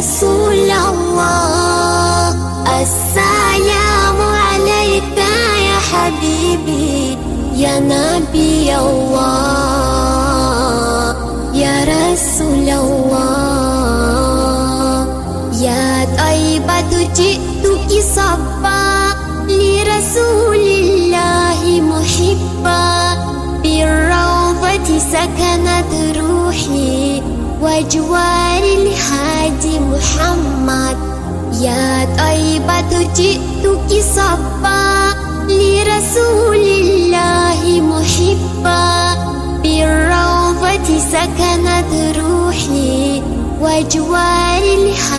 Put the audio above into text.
رسول الله. السلام عليك يا حبيبي يا نبي الله يا رسول الله. يا طيبة جئتك صبا لرسول الله محبا، بالروضة سكنت روحي وجوار الهادي محمد. يا طيبة جئتك صبا لرسول الله محبا، بالروضة سكنت روحي وجوار الهادي